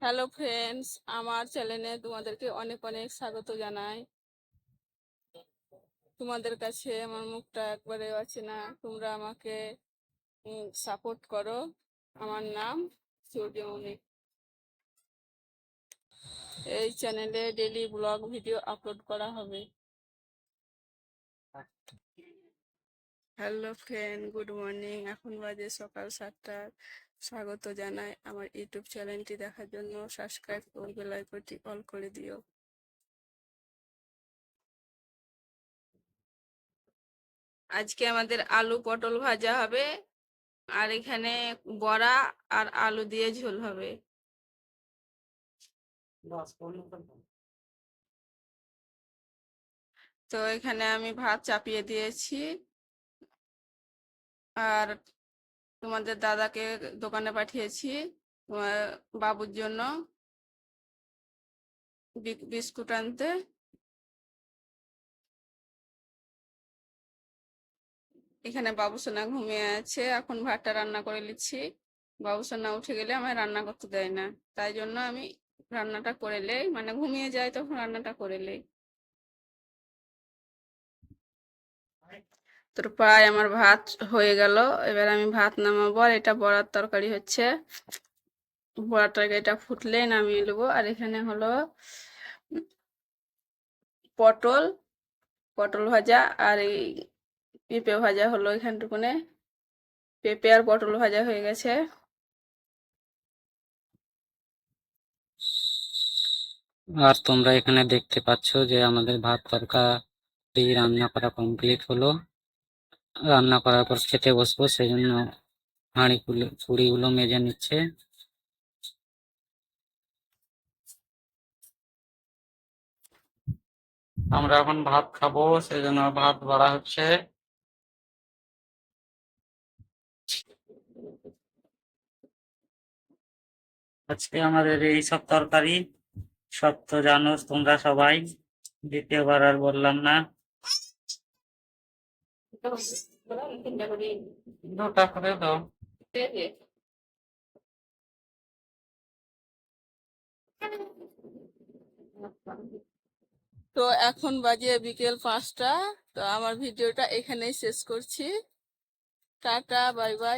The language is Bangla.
হ্যালো ফ্রেন্ডস, আমার চ্যানেলে তোমাদেরকে অনেক অনেক স্বাগত জানাই। তোমাদের কাছে আমার মুখটা একবারে আছে না, তোমরা আমাকে সাপোর্ট করো। আমার নাম সূর্যমণি। এই চ্যানেলে ডেইলি ব্লগ ভিডিও আপলোড করা হবে। Hello friend, good morning. এখন বাজে সকাল 7টা। স্বাগত জানাই আমার ইউটিউব চ্যানেলটি দেখার জন্য। সাবস্ক্রাইব করে বেল আইকনটি অল করে দিও। আজকে আমাদের আলু পটল ভাজা হবে, আর এখানে বড়া আর আলু দিয়ে ঝোল হবে। তো এখানে আমি ভাত চাপিয়ে দিয়েছি, আর তোমাদের দাদাকে দোকানে পাঠিয়েছি বাবুর জন্য বিস্কুট আনতে। এখানে বাবুসোনা ঘুমিয়ে আছে, এখন ভাতটা রান্না করে নিচ্ছি। বাবুসোনা উঠে গেলে আমায় রান্না করতে দেয় না, তাই জন্য আমি রান্নাটা করে লেই, মানে ঘুমিয়ে যায় তখন রান্নাটা করে লেই। তোর প্রায় আমার ভাত হয়ে গেল, এবার আমি ভাত নামাবো। আর এটা বড়ার তরকারি হচ্ছে, বড়ার তরকারিটা ফুটলে নামিয়ে নেবো। আর এখানে হলো পটল পটল ভাজা, আর এই পেঁপে ভাজা হলো এখানটুকুনে। পেঁপে আর পটল ভাজা হয়ে গেছে। আর তোমরা এখানে দেখতে পাচ্ছ যে আমাদের ভাত তরকারি রান্না করা কমপ্লিট হলো। রান্না করার পর খেতে বসবো, সেই জন্য ছুড়িগুলো মেজে নিচ্ছে। আমরা এখন ভাত খাবো, সেই জন্য ভাত বাড়া হচ্ছে। আজকে আমাদের এই সব তরকারি, সব তো জানো তোমরা সবাই, দ্বিতীয়বার আর বললাম না। দুটা করে দাও। তো এখন বাজে বিকেল 5টা। তো আমার ভিডিওটা এখানেই শেষ করছি। Tata, bye bye.